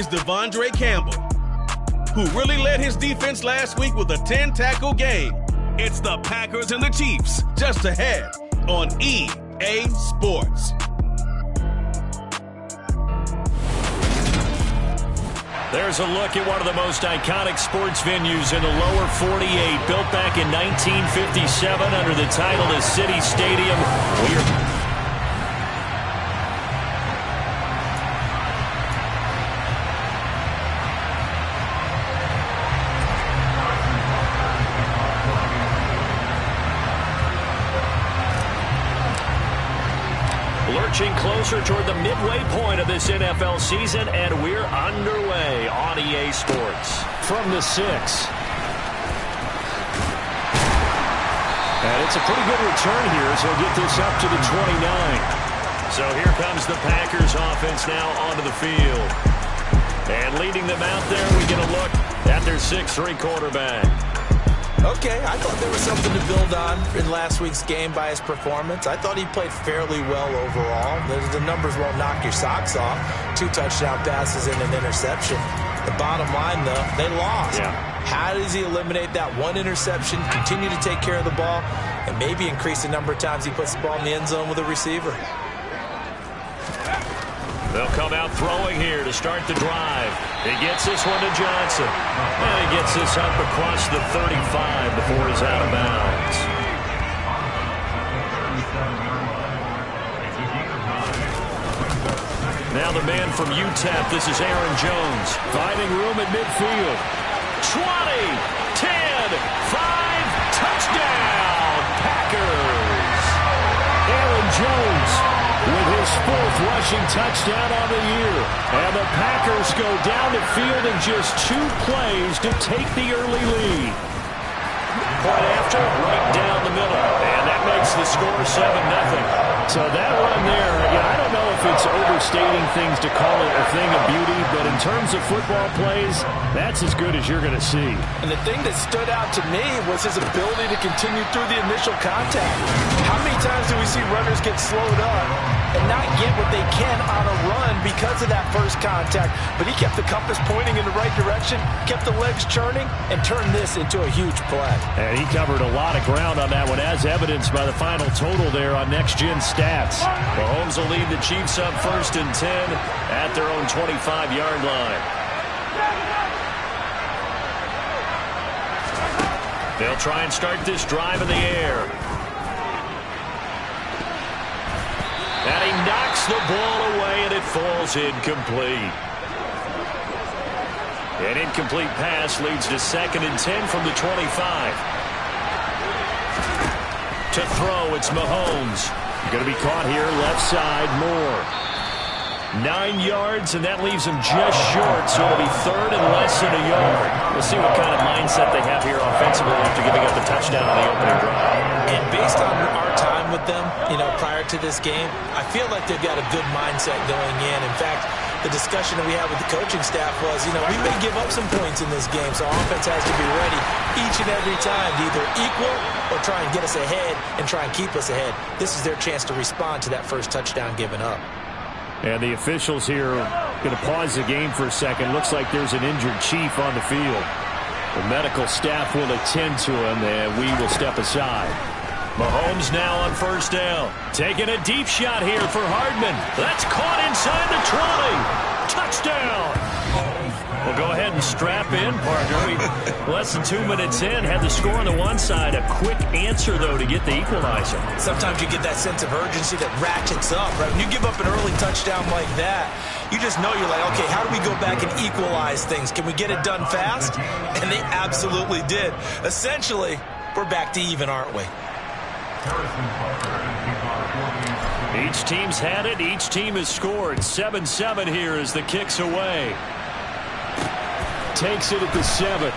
is Devondre Campbell, who really led his defense last week with a 10-tackle game. It's the Packers and the Chiefs, just ahead on EA Sports. There's a look at one of the most iconic sports venues in the lower 48, built back in 1957 under the title of City Stadium. Lurching closer toward the midway point of this NFL season, and we're underway on EA Sports. From the 6. And it's a pretty good return here, so he'll get this up to the 29. So here comes the Packers offense now onto the field. And leading them out there, we get a look at their 6'3" quarterback. Okay, I thought there was something to build on in last week's game by his performance. I thought he played fairly well overall. The numbers won't knock your socks off. 2 touchdown passes and an interception. The bottom line, though, they lost. Yeah. How does he eliminate that 1 interception, continue to take care of the ball, and maybe increase the number of times he puts the ball in the end zone with a receiver? They'll come out throwing here to start the drive. He gets this one to Johnson. And he gets this up across the 35 before he's out of bounds. Now the man from UTEP, this is Aaron Jones. Finding room at midfield. 20, 10, 5, touchdown, Packers. Aaron Jones with his 4th rushing touchdown on the year. And the Packers go down the field in just 2 plays to take the early lead. Point after, right down the middle. And that makes the score 7-0. So that run there, I don't know if it's overstating things to call it a thing of beauty, but in terms of football plays, that's as good as you're going to see. And the thing that stood out to me was his ability to continue through the initial contact. How many times do we see runners get slowed up and not get what they can on a run because of that first contact? But he kept the compass pointing in the right direction, kept the legs churning, and turned this into a huge play. And he covered a lot of ground on that one, as evidenced by the final total there on Next Gen Stats. Mahomes will lead the Chiefs up 1st and 10 at their own 25-yard line. They'll try and start this drive in the air. And he knocks the ball away, and it falls incomplete. An incomplete pass leads to 2nd and 10 from the 25. To throw, it's Mahomes. Going to be caught here, left side, Moore. 9 yards, and that leaves him just short, so it'll be 3rd and less than a yard. We'll see what kind of mindset they have here offensively after giving up the touchdown on the opening drive. And based on our time with them, prior to this game, I feel like they've got a good mindset going in. In fact, the discussion that we had with the coaching staff was, we may give up some points in this game, so our offense has to be ready each and every time to either equal or try and get us ahead and try and keep us ahead. This is their chance to respond to that first touchdown given up. And the officials here are going to pause the game for a second. Looks like there's an injured Chief on the field. The medical staff will attend to him, and we will step aside. Mahomes now on 1st down. Taking a deep shot here for Hardman. That's caught inside the 20. Touchdown. Well, go ahead and strap in, partner. Less than 2 minutes in, had the score on the one side. A quick answer, though, to get the equalizer. Sometimes you get that sense of urgency that ratchets up, right? When you give up an early touchdown like that, you just know you're like, okay, how do we go back and equalize things? Can we get it done fast? And they absolutely did. Essentially, we're back to even, aren't we? Each team's had it. Each team has scored. 7-7 here as the kick's away. Takes it at the 7.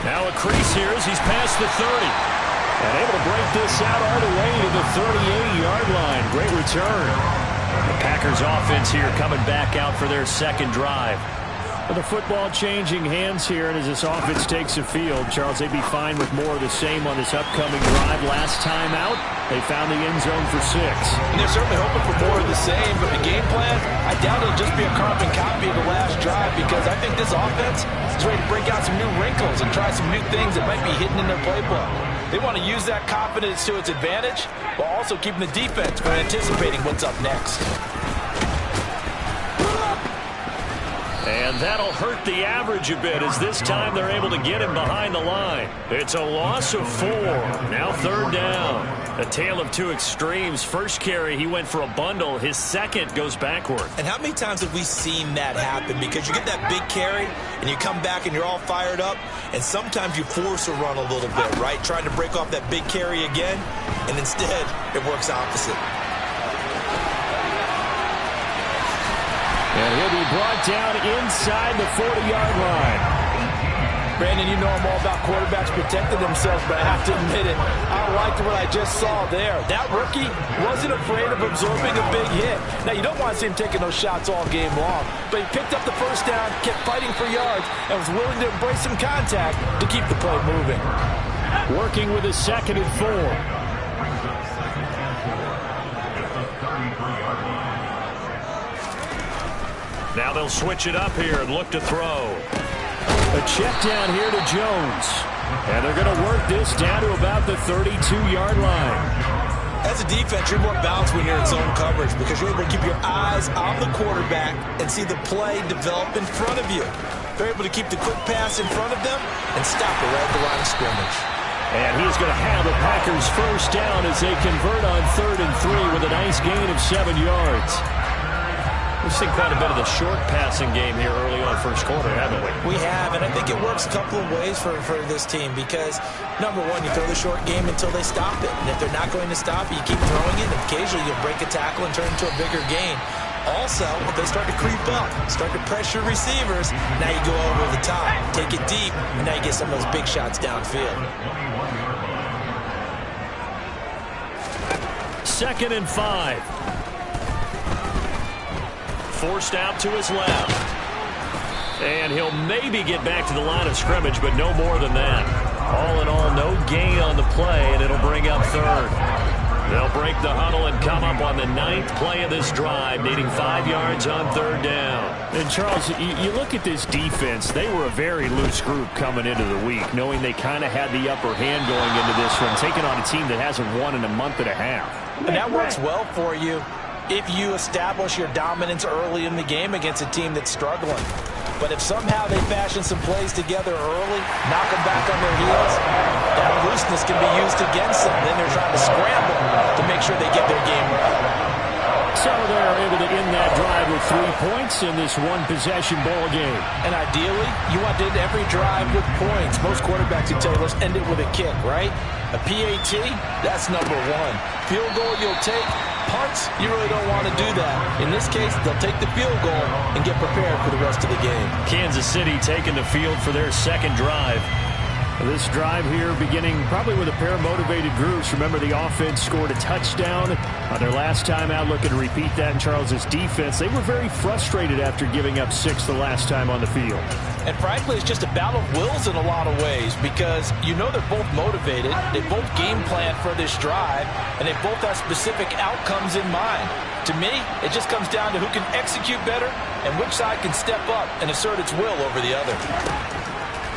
Now a crease here as he's past the 30. And able to break this out all the way to the 38-yard line. Great return. The Packers offense here coming back out for their 2nd drive. The football changing hands here, and as this offense takes the field, Charles, they'd be fine with more of the same on this upcoming drive. Last time out, they found the end zone for 6. And they're certainly hoping for more of the same, but the game plan, I doubt it'll just be a carbon copy of the last drive, because I think this offense is ready to break out some new wrinkles and try some new things that might be hidden in their playbook. They want to use that confidence to its advantage while also keeping the defense from anticipating what's up next. And that'll hurt the average a bit, as this time they're able to get him behind the line. It's a loss of 4. Now 3rd down. A tale of two extremes. First carry, he went for a bundle. His second goes backward. And how many times have we seen that happen? Because you get that big carry, and you come back and you're all fired up, and sometimes you force a run a little bit, right? Trying to break off that big carry again, and instead it works opposite. And he'll be brought down inside the 40-yard line. Brandon, you know I'm all about quarterbacks protecting themselves, but I have to admit it, I liked what I just saw there. That rookie wasn't afraid of absorbing a big hit. Now, you don't want to see him taking those shots all game long, but he picked up the first down, kept fighting for yards, and was willing to embrace some contact to keep the play moving. Working with a 2nd and 4. Now they'll switch it up here and look to throw. A check down here to Jones. And they're going to work this down to about the 32-yard line. As a defense, you're more balanced when you're in zone coverage because you're able to keep your eyes on the quarterback and see the play develop in front of you. They're able to keep the quick pass in front of them and stop it right at the line of scrimmage. And he's going to have the Packers first down as they convert on 3rd and 3 with a nice gain of 7 yards. We've seen quite a bit of the short passing game here early on first quarter, haven't we? We have, and I think it works a couple of ways for this team because, number one, you throw the short game until they stop it. And if they're not going to stop it, you keep throwing it, and occasionally you'll break a tackle and turn it into a bigger gain. Also, if they start to creep up, start to pressure receivers, now you go over the top, take it deep, and now you get some of those big shots downfield. 2nd and 5. Forced out to his left. And he'll maybe get back to the line of scrimmage, but no more than that. All in all, no gain on the play, and it'll bring up 3rd. They'll break the huddle and come up on the 9th play of this drive, needing 5 yards on 3rd down. And, Charles, you look at this defense, they were a very loose group coming into the week, knowing they kind of had the upper hand going into this one, taking on a team that hasn't won in a month and a half. And that works well for you if you establish your dominance early in the game against a team that's struggling. But if somehow they fashion some plays together early, knock them back on their heels, that looseness can be used against them. Then they're trying to scramble to make sure they get their game right. So they're able to end that drive with 3 points in this one-possession ball game. And ideally, you want to end every drive with points. Most quarterbacks would tell you, let's end it with a kick, right? A PAT, that's number 1. Field goal you'll take. Punts, you really don't want to do that. In this case, they'll take the field goal and get prepared for the rest of the game. Kansas City taking the field for their 2nd drive. This drive here beginning probably with a pair of motivated groups. Remember, the offense scored a touchdown on their last time out, looking to repeat that in Charles's defense. They were very frustrated after giving up 6 the last time on the field. And frankly, it's just a battle of wills in a lot of ways because you know they're both motivated, they both game plan for this drive, and they both have specific outcomes in mind. To me, it just comes down to who can execute better and which side can step up and assert its will over the other.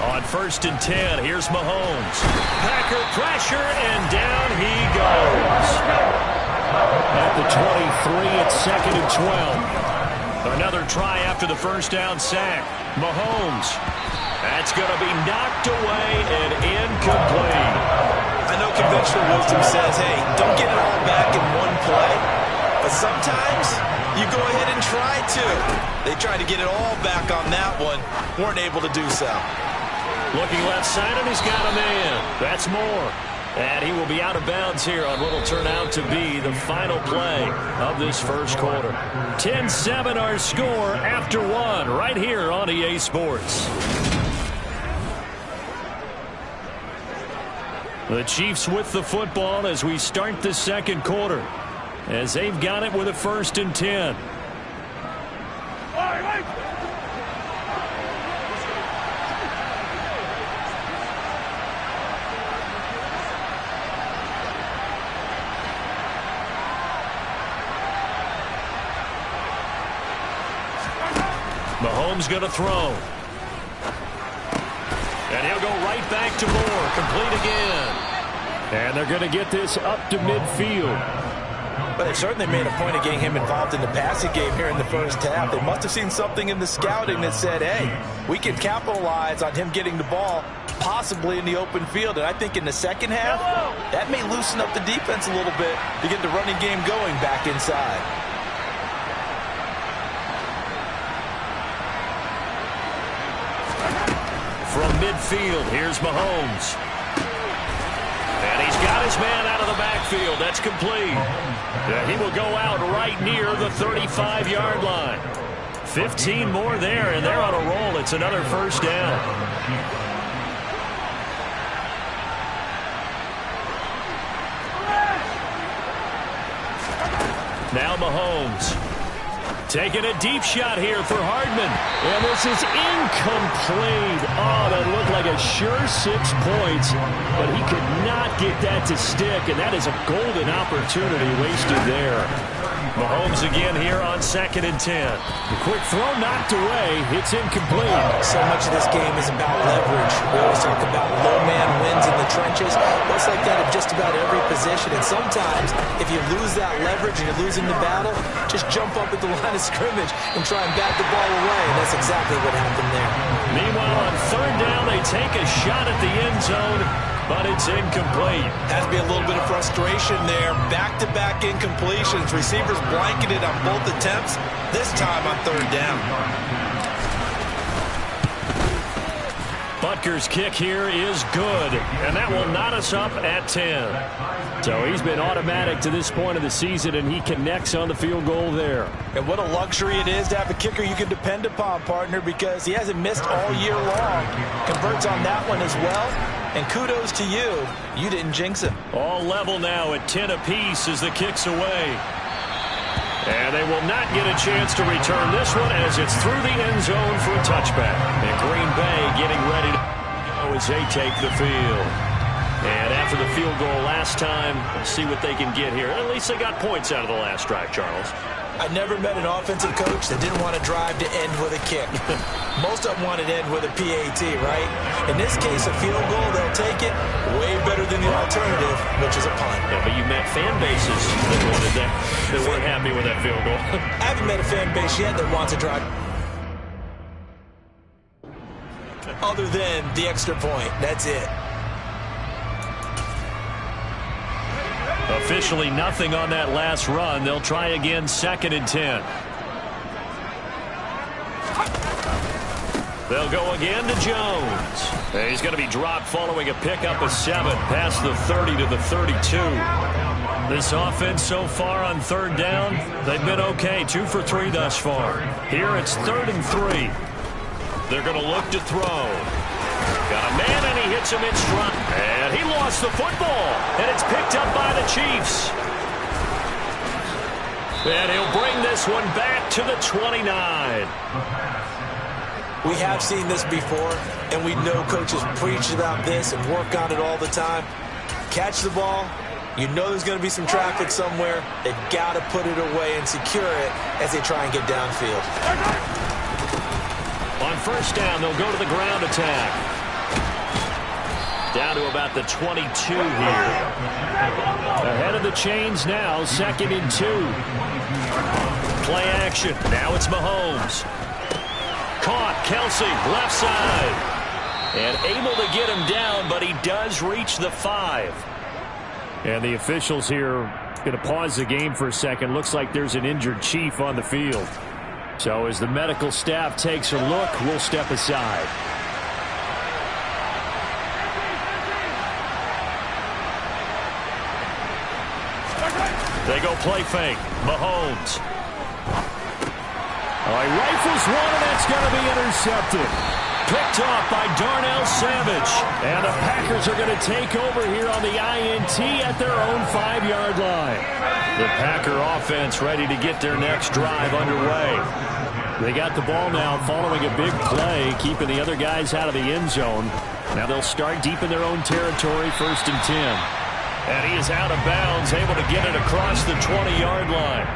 On 1st and 10, here's Mahomes. Packer pressure, and down he goes. At the 23, it's 2nd and 12. Another try after the first down sack. Mahomes. That's going to be knocked away and incomplete. I know conventional wisdom says, hey, don't get it all back in one play. But sometimes you go ahead and try to. They tried to get it all back on that one. Weren't able to do so. Looking left side, and he's got a man. That's Moore. And he will be out of bounds here on what will turn out to be the final play of this first quarter. 10-7 our score after 1 right here on EA Sports. The Chiefs with the football as we start the 2nd quarter, as they've got it with a 1st and 10. Mahomes going to throw. And he'll go right back to Moore. Complete again. And they're going to get this up to midfield. But they certainly made a point of getting him involved in the passing game here in the first half. They must have seen something in the scouting that said, hey, we can capitalize on him getting the ball possibly in the open field. And I think in the second half, that may loosen up the defense a little bit to get the running game going back inside. From midfield, here's Mahomes. And he's got his man out of the backfield. That's complete. He will go out right near the 35-yard line. 15 more there, and they're on a roll. It's another first down. Now Mahomes. Taking a deep shot here for Hardman. And this is incomplete. Oh, that looked like a sure 6 points, but he could not get that to stick, and that is a golden opportunity wasted there. Mahomes again here on 2nd and 10. The quick throw knocked away. It's incomplete. So much of this game is about leverage. We always talk about low man wins in the trenches. Well, it's like that in just about every position. And sometimes, if you lose that leverage and you're losing the battle, just jump up at the line of scrimmage and try and bat the ball away. And that's exactly what happened there. Meanwhile, on 3rd down, they take a shot at the end zone, but it's incomplete. Has to be a little bit of frustration there. Back-to-back incompletions. Receivers blanketed on both attempts, this time on 3rd down. Butker's kick here is good, and that will knot us up at 10. So he's been automatic to this point of the season, and he connects on the field goal there. And what a luxury it is to have a kicker you can depend upon, partner, because he hasn't missed all year long. Converts on that one as well, and kudos to you. You didn't jinx him. All level now at 10 apiece as the kick's away. And they will not get a chance to return this one as it's through the end zone for a touchback. And Green Bay getting ready to go as they take the field. And after the field goal last time, let's see what they can get here. At least they got points out of the last drive, Charles. I never met an offensive coach that didn't want to drive to end with a kick. Most of them wanted to end with a PAT, right? In this case, a field goal, they'll take it way better than the alternative, which is a punt. Yeah, but you met fan bases that wanted that, that weren't happy with that field goal. I haven't met a fan base yet that wants to drive other than the extra point. That's it. Officially nothing on that last run. They'll try again, 2nd and 10. They'll go again to Jones. And he's going to be dropped following a pickup of 7 past the 30 to the 32. This offense so far on 3rd down, they've been okay. 2 for 3 thus far. Here it's 3rd and 3. They're going to look to throw. Got a man, and he hits him in stride. And he lost the football. And it's picked up by the Chiefs. And he'll bring this one back to the 29. We have seen this before, and we know coaches preach about this and work on it all the time. Catch the ball. You know there's going to be some traffic somewhere. They've got to put it away and secure it as they try and get downfield. On 1st down, they'll go to the ground attack. Down to about the 22 here. Ahead of the chains now, 2nd and 2. Play action. Now it's Mahomes. Caught, Kelsey, left side. And able to get him down, but he does reach the 5. And the officials here going to pause the game for a second. Looks like there's an injured Chief on the field. So as the medical staff takes a look, we'll step aside. They go play fake. Mahomes. Oh, he rifles one, and that's going to be intercepted. Picked off by Darnell Savage. And the Packers are going to take over here on the INT at their own 5-yard line. The Packer offense ready to get their next drive underway. They got the ball now following a big play, keeping the other guys out of the end zone. Now they'll start deep in their own territory, 1st and 10. And he is out of bounds, able to get it across the 20-yard line.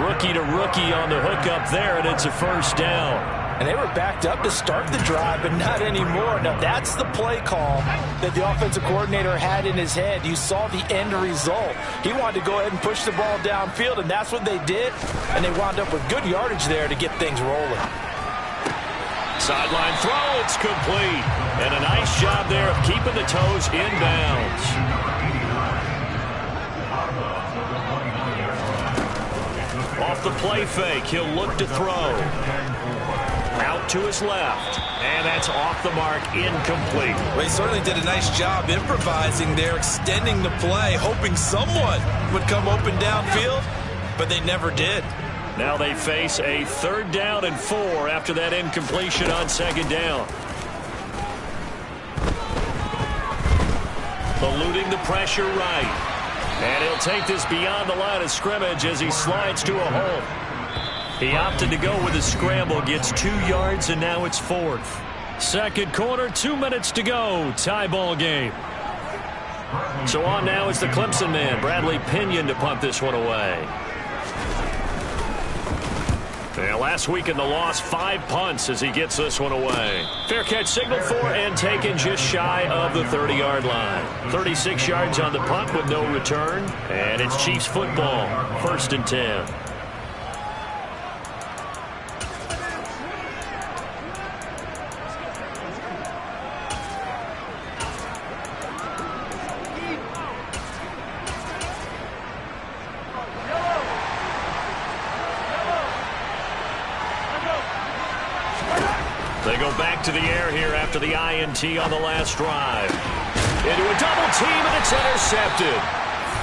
Rookie to rookie on the hookup there, and it's a 1st down. And they were backed up to start the drive, but not anymore. Now, that's the play call that the offensive coordinator had in his head. You saw the end result. He wanted to go ahead and push the ball downfield, and that's what they did. And they wound up with good yardage there to get things rolling. Sideline throw, it's complete. And a nice job there of keeping the toes in bounds. Off the play fake, he'll look to throw. Out to his left, and that's off the mark, incomplete. Well, he certainly did a nice job improvising there, extending the play, hoping someone would come open downfield, but they never did. Now they face a 3rd down and 4 after that incompletion on 2nd down. Eluding the pressure right. And he'll take this beyond the line of scrimmage as he slides to a hole. He opted to go with a scramble, gets 2 yards, and now it's 4th. 2nd quarter, 2 minutes to go. Tie ball game. So on now is the Clemson man, Bradley Pinion, to punt this one away. Yeah, last week in the loss, 5 punts as he gets this one away. Fair catch signaled for and taken just shy of the 30-yard line. 36 yards on the punt with no return. And it's Chiefs football, 1st and 10. They go back to the air here after the INT on the last drive. Into a double team, and it's intercepted.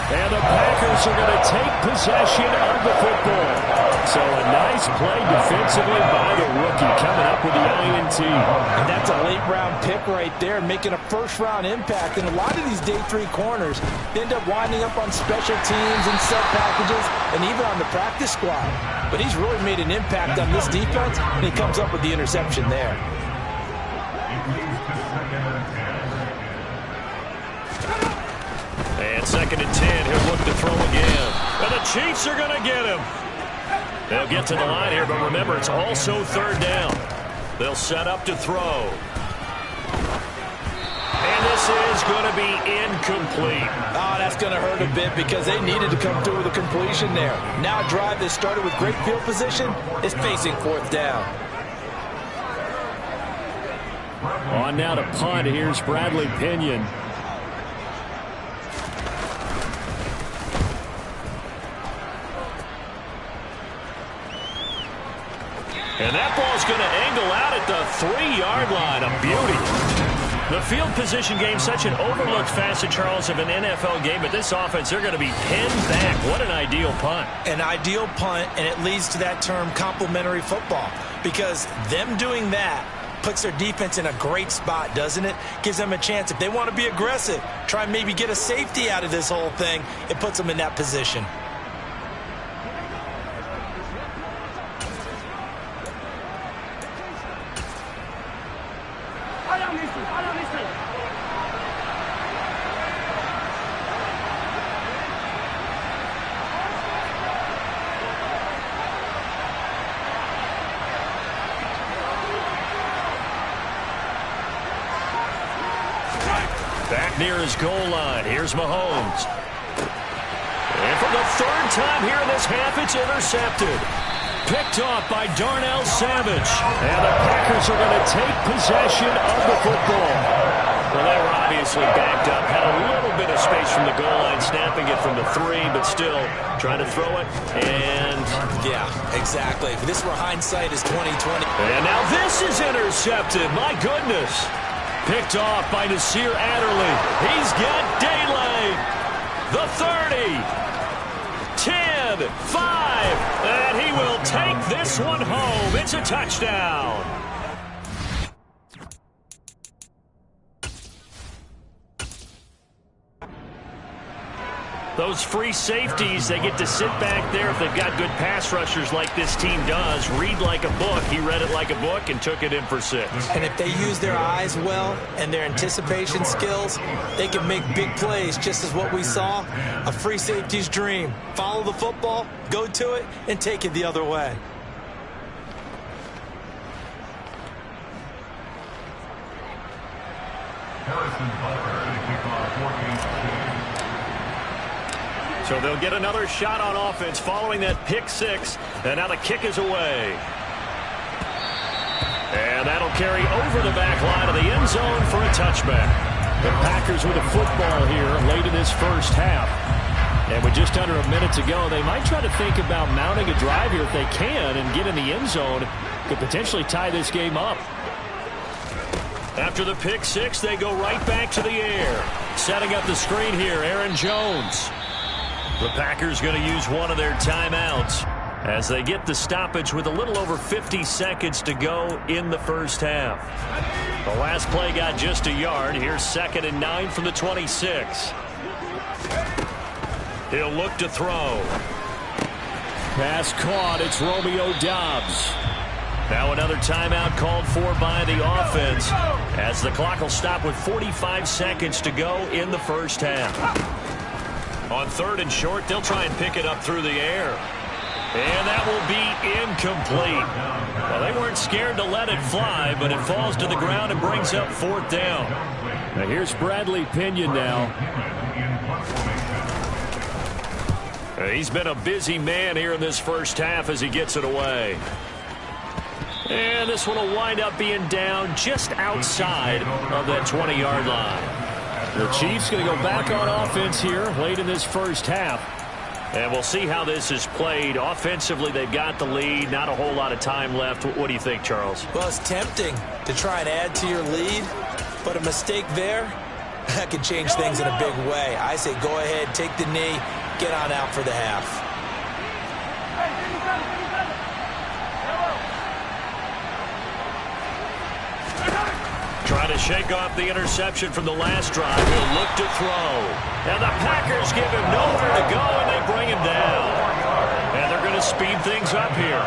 And the Packers are going to take possession of the football. So a nice play defensively by the rookie coming up with the INT. And that's a late-round pick right there, making a first-round impact. And a lot of these day 3 corners end up winding up on special teams and set packages and even on the practice squad. But he's really made an impact on this defense, and he comes up with the interception there. And 2nd and 10, he'll look to throw again. And the Chiefs are going to get him. They'll get to the line here, but remember, it's also 3rd down. They'll set up to throw. And this is going to be incomplete. Oh, that's going to hurt a bit because they needed to come through with a completion there. Now a drive that started with great field position is facing 4th down. On now to punt. Here's Bradley Pinion. And that ball's going to angle out at the 3-yard line. A beauty. The field position game, such an overlooked facet, Charles, of an NFL game. But this offense, they're going to be pinned back. What an ideal punt. An ideal punt, and it leads to that term complementary football. Because them doing that puts their defense in a great spot, doesn't it? Gives them a chance. If they want to be aggressive, try and maybe get a safety out of this whole thing, it puts them in that position. Back near his goal line, here's Mahomes. And for the 3rd time here in this half, it's intercepted. Picked off by Darnell Savage. And the Packers are going to take possession of the football. Well, they were obviously backed up, had a little bit of space from the goal line, snapping it from the 3, but still trying to throw it. And yeah, exactly. If this were hindsight, is 2020. And now this is intercepted. My goodness. Picked off by Nasir Adderley. He's got daylight. The 30. 10, 5. And he will take this one home. It's a touchdown. Those free safeties, they get to sit back there if they've got good pass rushers like this team does. Read like a book. He read it like a book and took it in for 6. And if they use their eyes well and their anticipation skills, they can make big plays, just as what we saw. A free safety's dream. Follow the football, go to it, and take it the other way. So they'll get another shot on offense following that pick six. And now the kick is away. And that'll carry over the back line of the end zone for a touchback. The Packers with a football here late in this first half. And with just under a minute to go, they might try to think about mounting a drive here if they can and get in the end zone. Could potentially tie this game up. After the pick six, they go right back to the air. Setting up the screen here, Aaron Jones. The Packers going to use one of their timeouts as they get the stoppage with a little over 50 seconds to go in the first half. The last play got just a yard. Here's 2nd and 9 from the 26. He'll look to throw. Pass caught. It's Romeo Doubs. Now another timeout called for by the offense as the clock will stop with 45 seconds to go in the first half. On 3rd and short, they'll try and pick it up through the air. And that will be incomplete. Well, they weren't scared to let it fly, but it falls to the ground and brings up 4th down. Now here's Bradley Pinion now. He's been a busy man here in this first half as he gets it away. And this one will wind up being down just outside of that 20-yard line. The Chiefs going to go back on offense here late in this first half. And we'll see how this is played. Offensively, they've got the lead. Not a whole lot of time left. What do you think, Charles? Well, it's tempting to try and add to your lead, but a mistake there, that could change things in a big way. I say go ahead, take the knee, get on out for the half. Trying to shake off the interception from the last drive. He'll look to throw. And the Packers give him nowhere to go, and they bring him down. And they're going to speed things up here.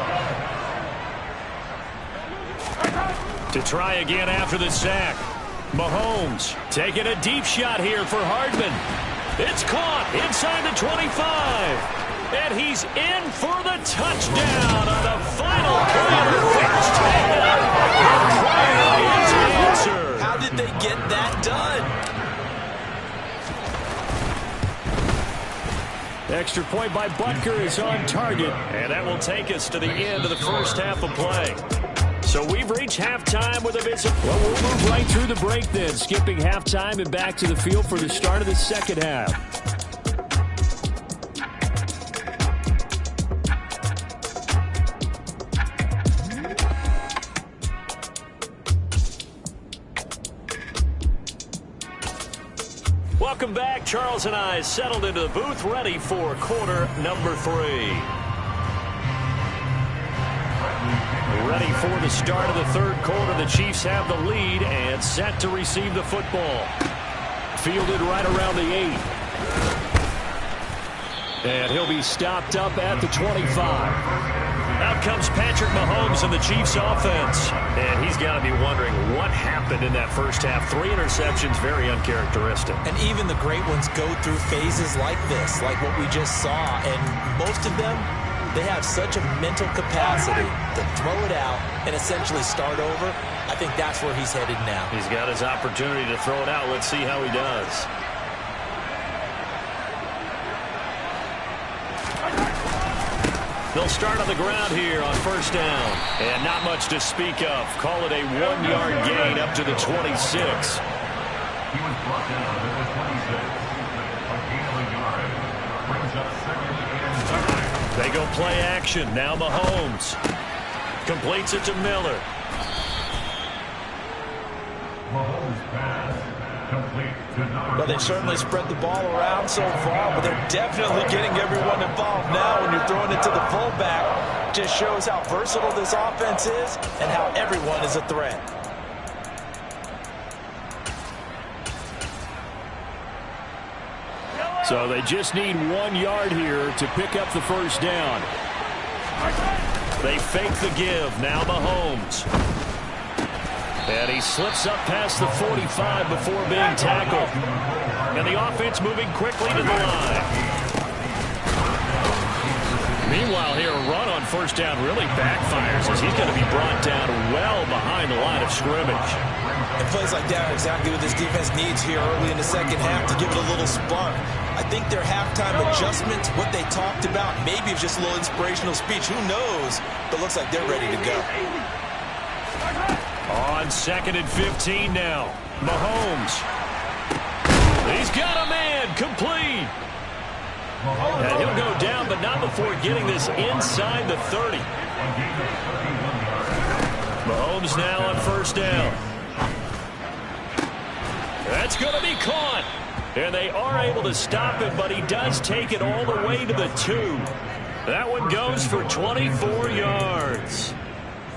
To try again after the sack. Mahomes taking a deep shot here for Hardman. It's caught inside the 25. And he's in for the touchdown on the final play of the first half. How did they get that done? Extra point by Butker is on target. And that will take us to the end of the first half of play. So we've reached halftime with a visit. Well, we'll move right through the break then, skipping halftime and back to the field for the start of the second half. Welcome back. Charles and I settled into the booth, ready for quarter number 3. Ready for the start of the third quarter. The Chiefs have the lead and set to receive the football. Fielded right around the 8. And he'll be stopped up at the 25. Out comes Patrick Mahomes and the Chiefs offense. And he's got to be wondering what happened in that first half. 3 interceptions, very uncharacteristic. And even the great ones go through phases like this, like what we just saw. And most of them, they have such a mental capacity to throw it out and essentially start over. I think that's where he's headed now. He's got his opportunity to throw it out. Let's see how he does. They'll start on the ground here on first down. And not much to speak of. Call it a 1-yard gain up to the 26. He was brought down to the 26. A gain of a yard. Brings up 2nd and 9. They go play action. Now Mahomes completes it to Miller. Mahomes pass. Complete to number. Well, they've certainly spread the ball around so far, but they're definitely getting everyone involved now. When you're throwing it to the fullback, just shows how versatile this offense is and how everyone is a threat. So they just need 1 yard here to pick up the first down. They fake the give. Now Mahomes. And he slips up past the 45 before being tackled. And the offense moving quickly to the line. Meanwhile, here, a run on first down really backfires as he's going to be brought down well behind the line of scrimmage. And plays like that are exactly what this defense needs here early in the second half to give it a little spark. I think their halftime adjustments, what they talked about, maybe it's just a little inspirational speech. Who knows? But looks like they're ready to go. On 2nd and 15 now. Mahomes. He's got a man complete. And he'll go down, but not before getting this inside the 30. Mahomes now on first down. That's going to be caught. And they are able to stop him, but he does take it all the way to the 2. That one goes for 24 yards.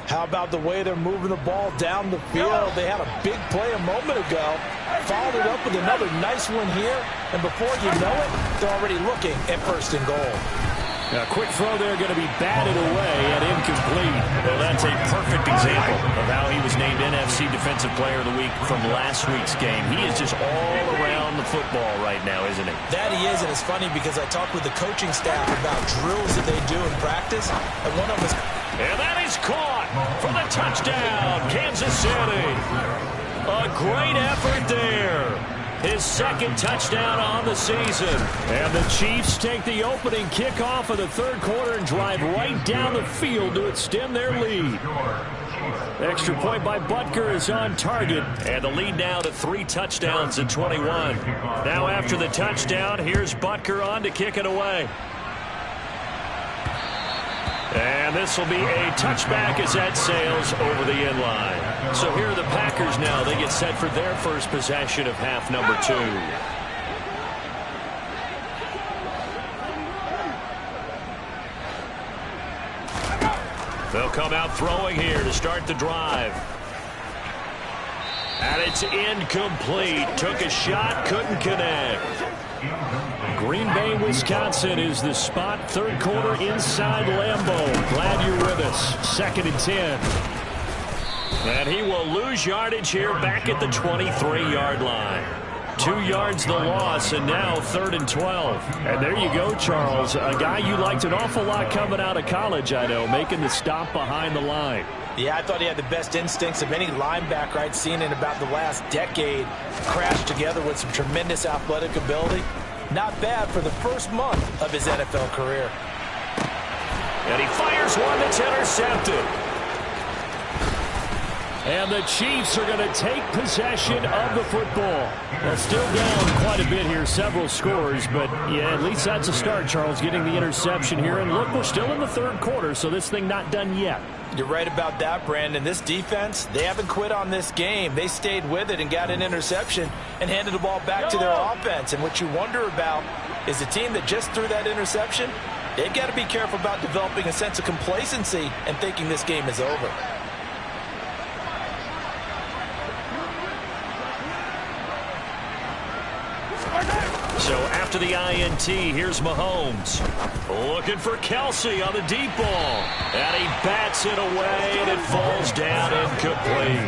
How about the way they're moving the ball down the field? They had a big play a moment ago. Followed it up with another nice one here. And before you know it, they're already looking at 1st and goal. Now, a quick throw there going to be batted away and incomplete. Well, that's a perfect example of how he was named NFC Defensive Player of the Week from last week's game. He is just all around the football right now, isn't he? That he is, and it's funny because I talked with the coaching staff about drills that they do in practice, and one of them is... And that is caught for the touchdown, Kansas City. A great effort there. His 2nd touchdown on the season. And the Chiefs take the opening kickoff of the 3rd quarter and drive right down the field to extend their lead. Extra point by Butker is on target. And the lead now to 3 touchdowns at 21. Now after the touchdown, here's Butker on to kick it away. And this will be a touchback as that sails over the end line. So here are the Packers now. They get set for their first possession of half number 2. They'll come out throwing here to start the drive. And it's incomplete. Took a shot, couldn't connect. Green Bay, Wisconsin is the spot. 3rd quarter inside Lambeau. Glad you're with us. 2nd and 10. And he will lose yardage here back at the 23-yard line. 2 yards the loss, and now 3rd and 12. And there you go, Charles. A guy you liked an awful lot coming out of college, I know, making the stop behind the line. Yeah, I thought he had the best instincts of any linebacker I'd seen in about the last decade. Crashed together with some tremendous athletic ability. Not bad for the first month of his NFL career. And he fires one that's intercepted. And the Chiefs are going to take possession of the football. Well, still down quite a bit here, several scores, but yeah, at least that's a start, Charles, getting the interception here. And look, we're still in the 3rd quarter, so this thing not done yet. You're right about that, Brandon. This defense, they haven't quit on this game. They stayed with it and got an interception and handed the ball back to their offense. And what you wonder about is the team that just threw that interception, they've got to be careful about developing a sense of complacency and thinking this game is over. So after the INT, here's Mahomes. Looking for Kelsey on the deep ball. And he bats it away, and it falls down incomplete.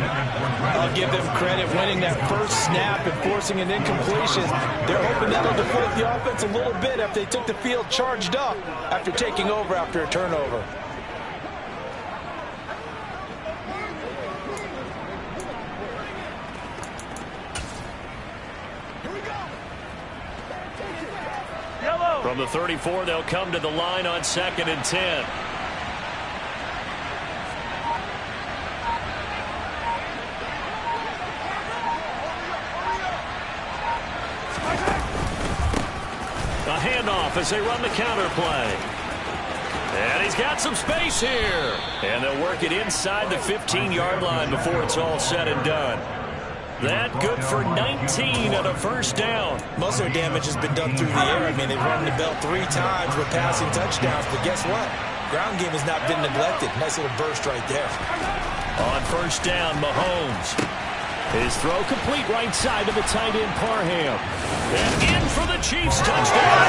I'll give them credit winning that first snap and forcing an incompletion. They're hoping that'll deflate the offense a little bit after they took the field charged up after taking over after a turnover. From the 34, they'll come to the line on 2nd and 10. A handoff as they run the counter play. And he's got some space here. And they'll work it inside the 15-yard line before it's all said and done. That good for 19 on a first down. Most of their damage has been done through the air. I mean, they've run the bell 3 times with passing touchdowns. But guess what? Ground game has not been neglected. Nice little burst right there. On first down, Mahomes. His throw complete right side to the tight end, Parham. And in for the Chiefs touchdown.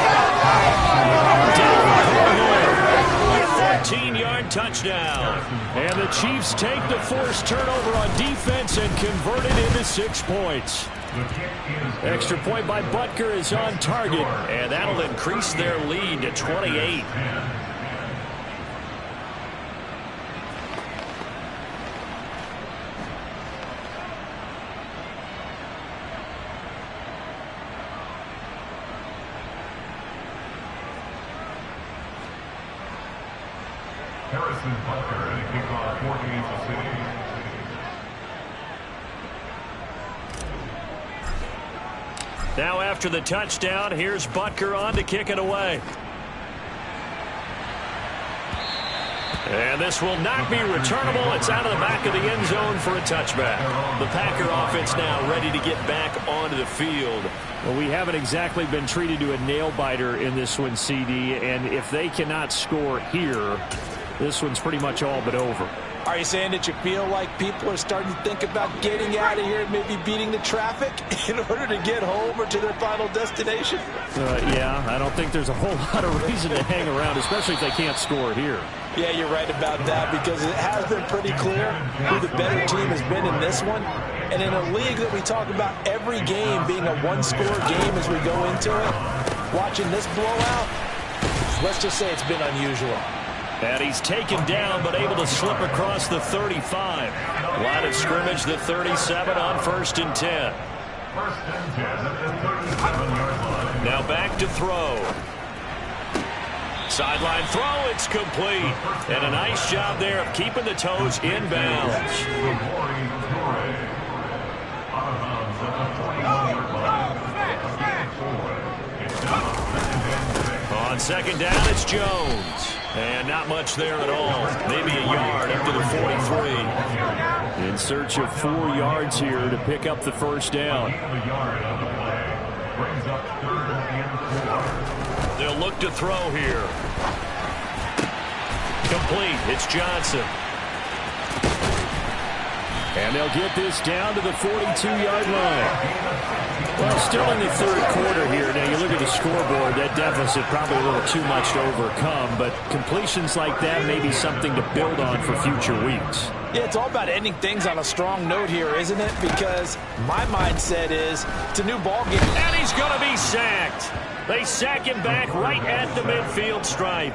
Down Parham. 14-yard touchdown. And the Chiefs take the forced turnover on defense and convert it into 6 points. Extra point by Butker is on target, and that'll increase their lead to 28. Harrison Butker to kick off for Kansas City. Now after the touchdown, here's Butker on to kick it away. And this will not be returnable. It's out of the back of the end zone for a touchback. The Packer offense now ready to get back onto the field. Well, we haven't exactly been treated to a nail-biter in this one, CD, and if they cannot score here, this one's pretty much all but over. Are you saying that you feel like people are starting to think about getting out of here and maybe beating the traffic in order to get home or to their final destination? Yeah, I don't think there's a whole lot of reason to hang around, especially if they can't score here. Yeah, you're right about that, because it has been pretty clear who the better team has been in this one. And in a league that we talk about every game being a one-score game as we go into it, watching this blowout, let's just say it's been unusual. And he's taken down, but able to slip across the 35. Line of scrimmage, the 37 on 1st and 10. First and 10 at the 37-yard line. Now back to throw. Sideline throw, it's complete. And a nice job there of keeping the toes inbounds. On second down, it's Jones. And not much there at all. Maybe a yard up to the 43. In search of 4 yards here to pick up the first down. They'll look to throw here. Complete. It's Johnson. And they'll get this down to the 42-yard line. Well, still in the third quarter here. Now, you look at the scoreboard, that deficit probably a little too much to overcome, but completions like that may be something to build on for future weeks. Yeah, it's all about ending things on a strong note here, isn't it? Because my mindset is it's a new ball game. And he's going to be sacked. They sack him back right at the midfield stripe.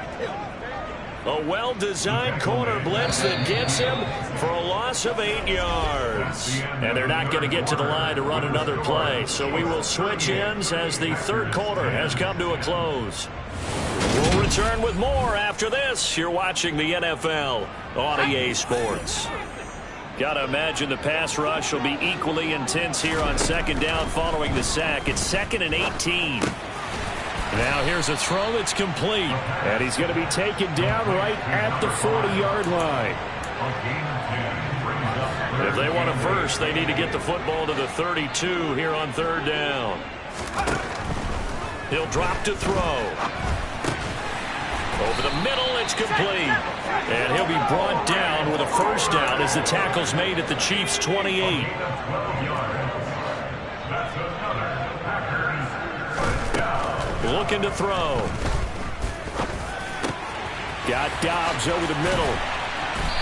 A well-designed corner blitz that gets him for a loss of 8 yards. And they're not going to get to the line to run another play. So we will switch ends as the third quarter has come to a close. We'll return with more after this. You're watching the NFL on EA Sports. Got to imagine the pass rush will be equally intense here on second down following the sack. It's 2nd and 18. Now here's a throw that's complete. And he's going to be taken down right at the 40-yard line. If they want a first, they need to get the football to the 32 here on third down. He'll drop to throw. Over the middle, it's complete. And he'll be brought down with a first down as the tackle's made at the Chiefs' 28. Looking to throw. Got Dobbs over the middle.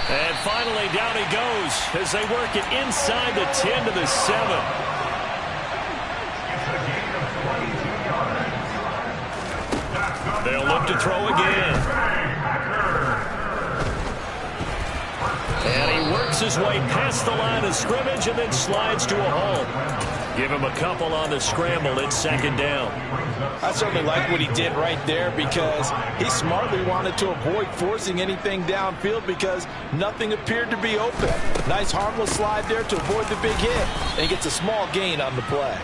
And finally down he goes as they work it inside the 10 to the 7. They'll look to throw again. And he works his way past the line of scrimmage and then slides to a halt. Give him a couple on the scramble. It's second down. I certainly like what he did right there because he smartly wanted to avoid forcing anything downfield because nothing appeared to be open. Nice harmless slide there to avoid the big hit. And he gets a small gain on the play.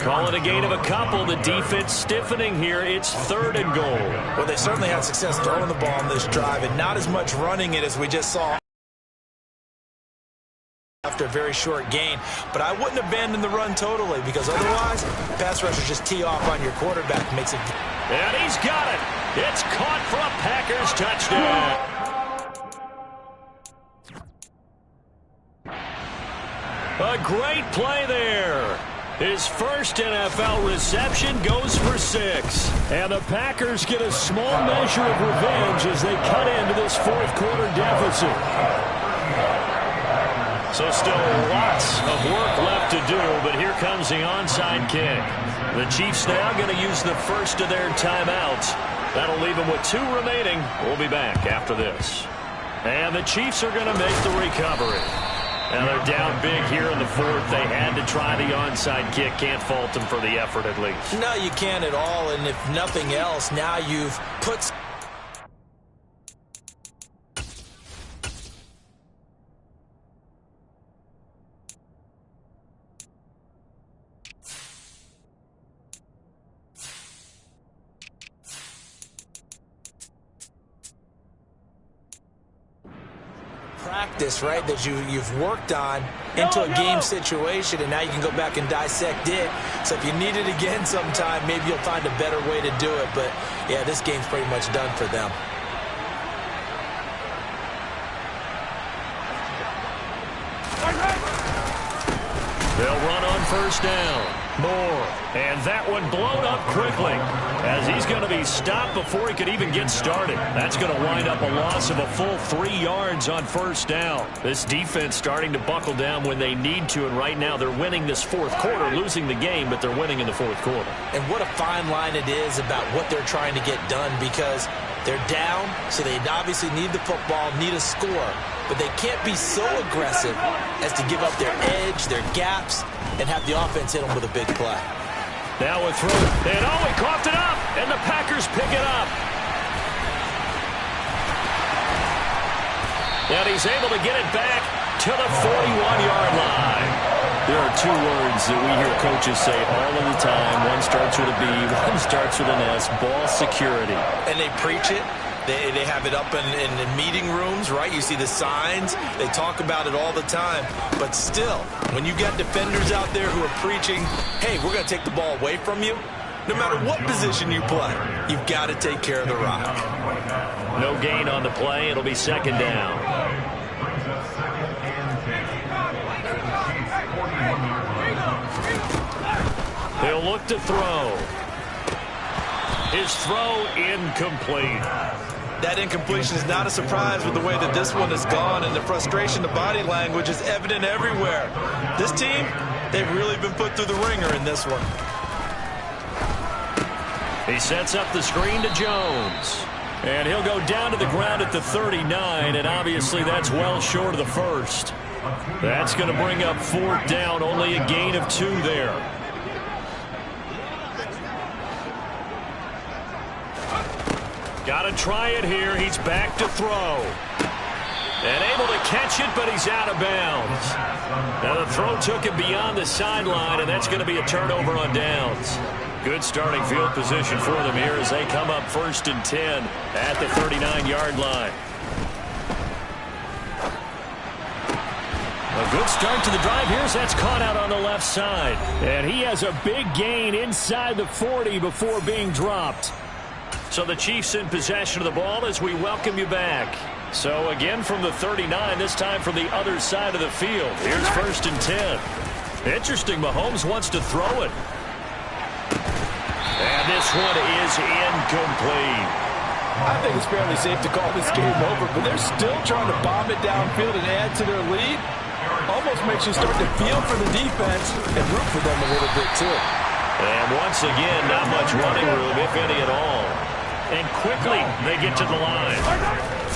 Call it a gain of a couple. The defense stiffening here. It's 3rd and goal. Well, they certainly had success throwing the ball on this drive and not as much running it as we just saw after a very short gain. But I wouldn't abandon the run totally because otherwise, pass rushers just tee off on your quarterback and makes it. And he's got it. It's caught for a Packers touchdown. A great play there. His first NFL reception goes for 6. And the Packers get a small measure of revenge as they cut into this fourth quarter deficit. So still lots of work left to do, but here comes the onside kick. The Chiefs now going to use the first of their timeouts. That'll leave them with 2 remaining. We'll be back after this. And the Chiefs are going to make the recovery. Now they're down big here in the fourth. They had to try the onside kick. Can't fault them for the effort at least. No, you can't at all. And if nothing else, now you've put practice, right, that you've worked on into a game situation, and now you can go back and dissect it. So if you need it again sometime, maybe you'll find a better way to do it. But, yeah, this game's pretty much done for them. They'll run on first down. Moore. And that one blown up quickly as he's going to be stopped before he could even get started. That's going to wind up a loss of a full 3 yards on first down. This defense starting to buckle down when they need to, and right now they're winning this fourth quarter, losing the game, but they're winning in the fourth quarter. And what a fine line it is about what they're trying to get done, because they're down, so they obviously need the football, need a score, but they can't be so aggressive as to give up their edge, their gaps, and have the offense hit them with a big play. Now a throw, and oh, he coughed it up, and the Packers pick it up. And he's able to get it back to the 41-yard line. There are two words that we hear coaches say all of the time. One starts with a B, one starts with an S, ball security. And they preach it. They have it up in meeting rooms, right? You see the signs. They talk about it all the time. But still, when you got defenders out there who are preaching, hey, we're going to take the ball away from you, no matter what position you play, you've got to take care of the rock. No gain on the play. It'll be second down. He'll look to throw. His throw incomplete. That incompletion is not a surprise with the way that this one has gone, and the frustration, the body language is evident everywhere. This team, they've really been put through the ringer in this one. He sets up the screen to Jones. And he'll go down to the ground at the 39, and obviously that's well short of the first. That's going to bring up fourth down, only a gain of 2 there. Got to try it here. He's back to throw. And able to catch it, but he's out of bounds. Now the throw took him beyond the sideline, and that's going to be a turnover on downs. Good starting field position for them here as they come up 1st and 10 at the 39-yard line. A good start to the drive here as that's caught out on the left side. And he has a big gain inside the 40 before being dropped. So the Chiefs in possession of the ball as we welcome you back. So again from the 39, this time from the other side of the field. Here's 1st and 10. Interesting, Mahomes wants to throw it. And this one is incomplete. I think it's fairly safe to call this game over, but they're still trying to bomb it downfield and add to their lead. Almost makes you start to feel for the defense and root for them a little bit too. And once again, not much running room, if any at all. And quickly, they get to the line.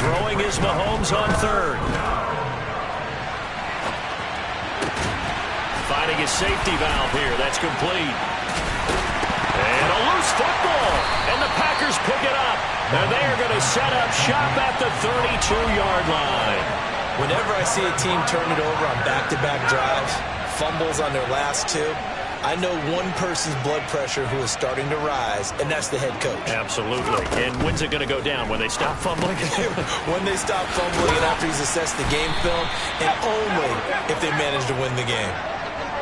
Throwing is Mahomes on 3rd. Finding his safety valve here. That's complete. And a loose football. And the Packers pick it up. And they are going to set up shop at the 32-yard line. Whenever I see a team turn it over on back-to-back drives, fumbles on their last 2, I know one person's blood pressure who is starting to rise, and that's the head coach. Absolutely. And when's it going to go down? When they stop fumbling? When they stop fumbling and after he's assessed the game film, and only if they manage to win the game.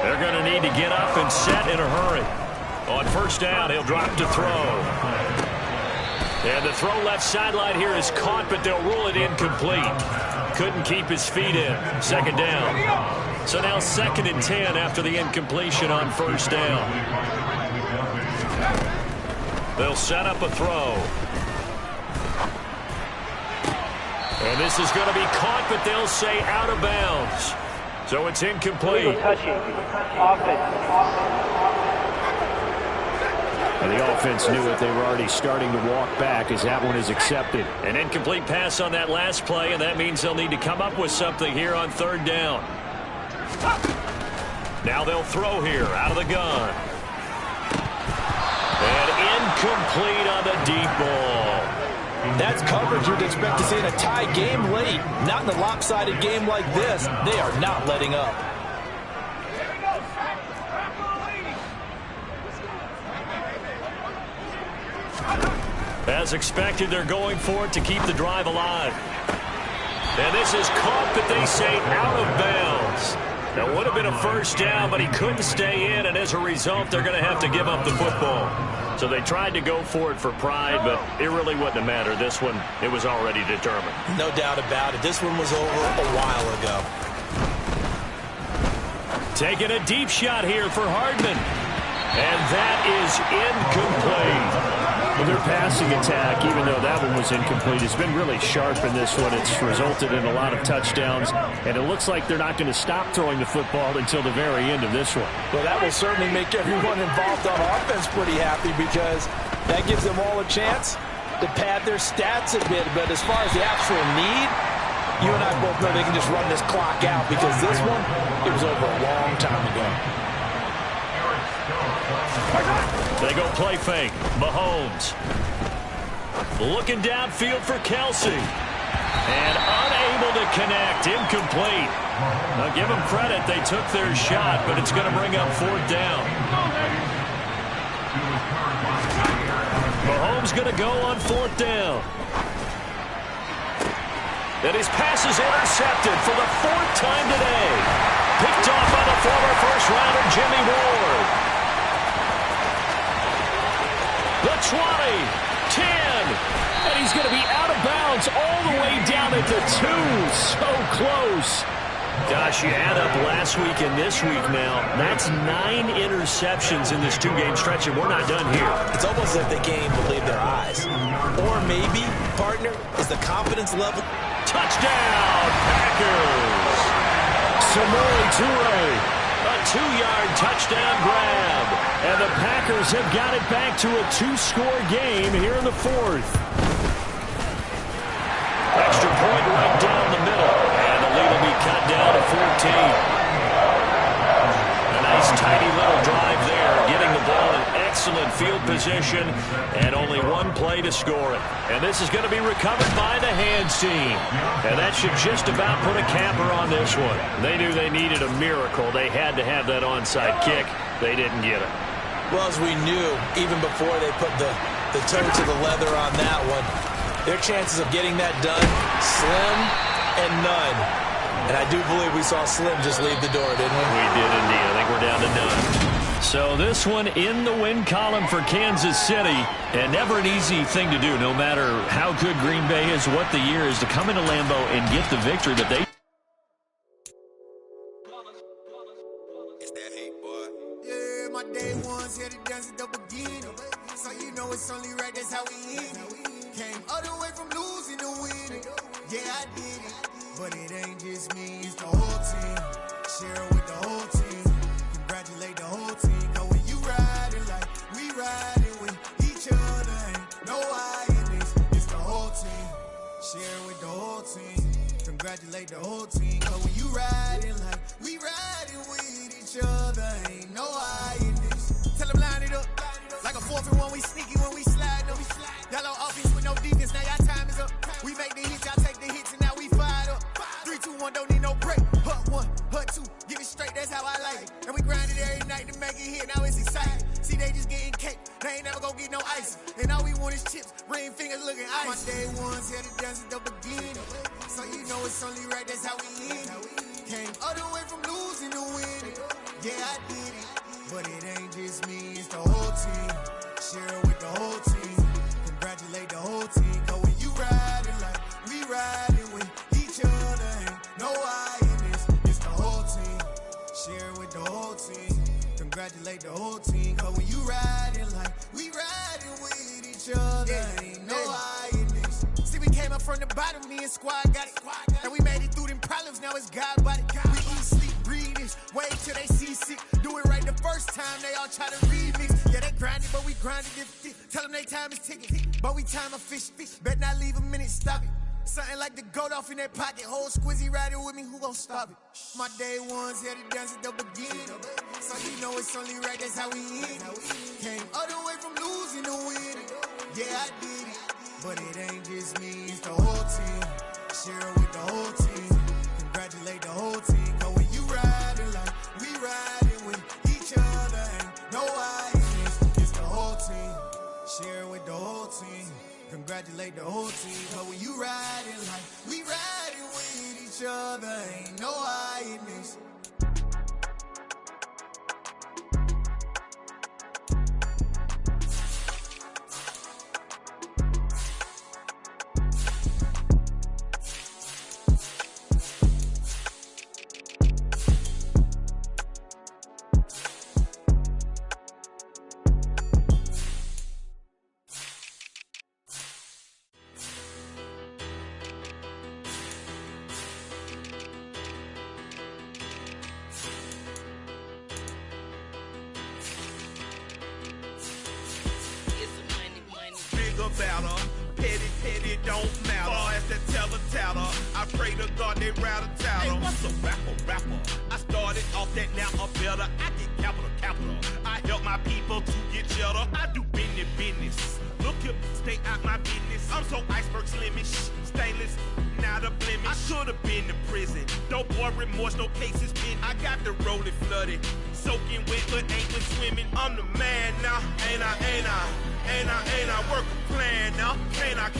They're going to need to get up and set in a hurry. On 1st down, he'll drop to throw. And the throw left sideline here is caught, but they'll rule it incomplete. Couldn't keep his feet in. 2nd down. So now 2nd and 10 after the incompletion on 1st down. They'll set up a throw. And this is going to be caught, but they'll say out of bounds. So it's incomplete. And the offense knew it. They were already starting to walk back as that one is accepted. An incomplete pass on that last play, and that means they'll need to come up with something here on 3rd down. Now they'll throw here out of the gun. And incomplete on the deep ball. That's coverage you'd expect to see in a tie game late. Not in a lopsided game like this. They are not letting up. As expected, they're going for it to keep the drive alive. And this is caught, that they say, out of bounds. That would have been a first down, but he couldn't stay in, and as a result, they're going to have to give up the football. So they tried to go for it for pride, but it really wouldn't have mattered. This one, it was already determined. No doubt about it. This one was over a while ago. Taking a deep shot here for Hardman. And that is incomplete. Well, their passing attack, even though that one was incomplete, has been really sharp in this one. It's resulted in a lot of touchdowns, and it looks like they're not going to stop throwing the football until the very end of this one. Well, that will certainly make everyone involved on offense pretty happy, because that gives them all a chance to pad their stats a bit. But as far as the actual need, you and I both know they can just run this clock out, because this one, it was over a long time ago. They go play fake. Mahomes. Looking downfield for Kelsey. And unable to connect. Incomplete. Now give them credit. They took their shot, but it's going to bring up fourth down. Mahomes going to go on fourth down. And his pass is intercepted for the fourth time today. Picked off by the former first-rounder Jimmy Ward. The 20, 10, and he's going to be out of bounds all the way down at the 2. So close. Gosh, you add up last week and this week now. That's 9 interceptions in this 2-game stretch, and we're not done here. It's almost like they can't even believe their eyes. Or maybe, partner, is the confidence level. Touchdown, Packers. Samori Toure. A 2-yard touchdown grab. And the Packers have got it back to a 2-score game here in the fourth. Extra point right down the middle. And the lead will be cut down to 14. A nice tidy little drive there, getting the ball in excellent field position, and only one play to score it. And this is going to be recovered by the hands team. And that should just about put a capper on this one. They knew they needed a miracle. They had to have that onside kick. They didn't get it. Well, as we knew, even before they put the toe to the leather on that one, their chances of getting that done, slim and none. And I do believe we saw Slim just leave the door, didn't we? We did indeed. I think we're down to none. So this one in the win column for Kansas City. And never an easy thing to do, no matter how good Green Bay is, what the year is, to come into Lambeau and get the victory. But they... It's that hate, boy. Yeah, my day ones here to dance at the beginning. So you know it's only right, that's how we end it. Came all the way from losing to winning. Yeah, I did it. But it ain't just me, it's the whole team. Share with the whole team. Congratulate the whole team. Cause when you riding like we riding with each other, ain't no I in this. It's the whole team. Share with the whole team. Congratulate the whole team. Cause when you riding like we riding with each other, ain't no I in this. Tell them line it up. Like a 4th and 1, we sneaky when we slide up. Y'all on offense with no defense, now y'all time is up. We make the hits, y'all take the hits, and now we fired up. 3, 2, 1, don't need no break. Hut 1, hut 2, give it straight, that's how I like it. And we grind it every night to make it hit, now it's exciting. See, they just getting cake, they ain't never gonna get no ice. And all we want is chips, ring fingers looking ice. My day ones here to dance at the beginning. So you know it's only right, that's how we end it. Came all the way from losing to winning. Yeah, I did it. But it ain't just me, it's the whole team. Share with the whole team. Congratulate the whole team. Cause when you riding like we riding with each other, ain't no I in this. It's the whole team. Share with the whole team. Congratulate the whole team. Cause when you riding like we riding with each other, ain't no I in this. See, we came up from the bottom, me and squad got it. And we made it through them problems, now it's God body. We eat, sleep, breathe this. Wait till they see sick. Do it right the first time, they all try to remix. Yeah, they grinded, but we grinded it. Tell them they time is ticking, but we time a fish. Bet not leave a minute, stop it. Something like the goat off in that pocket. Whole squizzy riding with me, who gon' stop it? My day ones here to dance at the beginning. So you know it's only right, that's how we end it. Came all the way from losing to winning. Yeah, I did it. But it ain't just me, it's the whole team. Share with the whole team. Congratulate the whole team. Cause when you riding like we riding with each other, ain't no I in this. It's the whole team. Share with the whole team. Congratulate the whole team. Cause when you riding like we riding with pray to God they rattle tattle. Hey, what's a rapper? I started off that, now I'm better. I get capital. I help my people to get cheddar. I do business. Look here, stay out my business. I'm so iceberg slimish, stainless, not a blemish. I should've been to prison. Don't boy remorse, no cases pinned. I got the rolling flooded, soaking wet, but ain't been swimming. I'm the man now, ain't I? Work a plan now, can't I?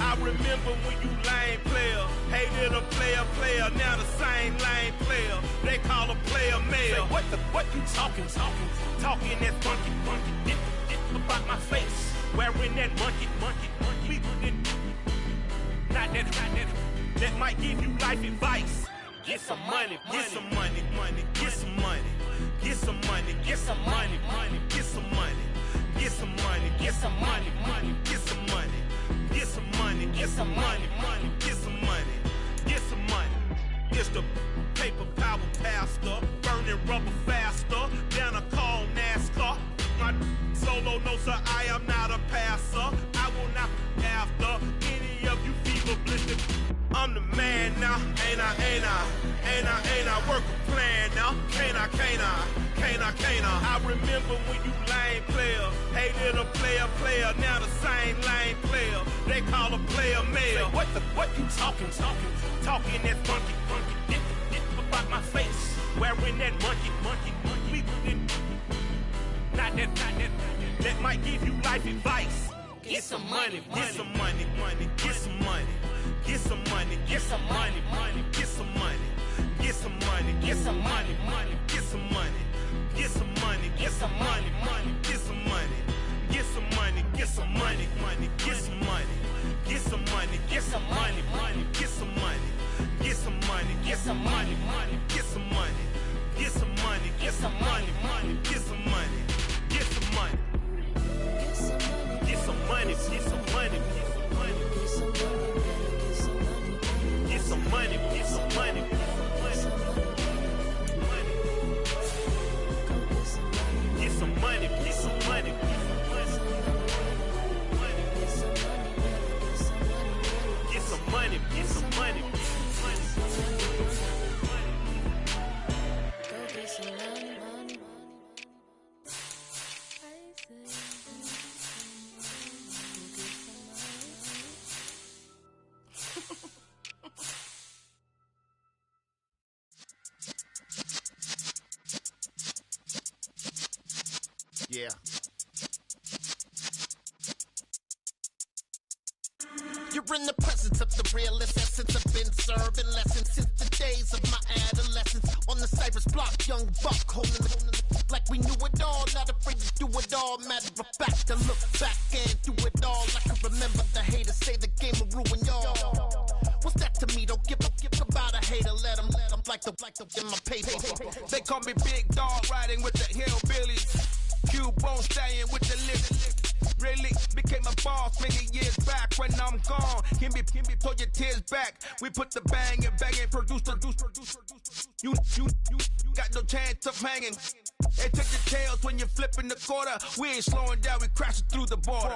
I remember when you lame player, hated a player, now the same lame player. They call a player mayor. Say, what you talking that funky, about my face, wearing that monkey. Not that might give you life advice. Get some money. It's the paper power pastor, burning rubber faster than a call NASCAR. My solo, no sir, I am not a passer. I will not after any of you fever blistered. I'm the man now, ain't I? Work a plan now, can't I? I remember when you lame player, hated a player, now the same lame player. They call a player mayor. Say, what you talking that funky, about my face, wearing that monkey. Not that might give you life advice. Get some money. Yeah. You're in the presence of the realest essence. I've been serving lessons since the days of my adolescence. On the Cypress block, young buck holding the like we knew it all, not afraid to do it all. Matter of fact, to look back and do it all. I can remember the haters say the game will ruin y'all. What's that to me? Don't give about a hater. Let them like the in my paper. They call me Big Dog, riding with the hillbillies. Cubone staying with the lift. Really became a boss many years back. When I'm gone, can be pull your tears back. We put the bang and produce. You got no chance of hanging. They take the tails when you're flipping the quarter. We ain't slowing down, we crashing through the border.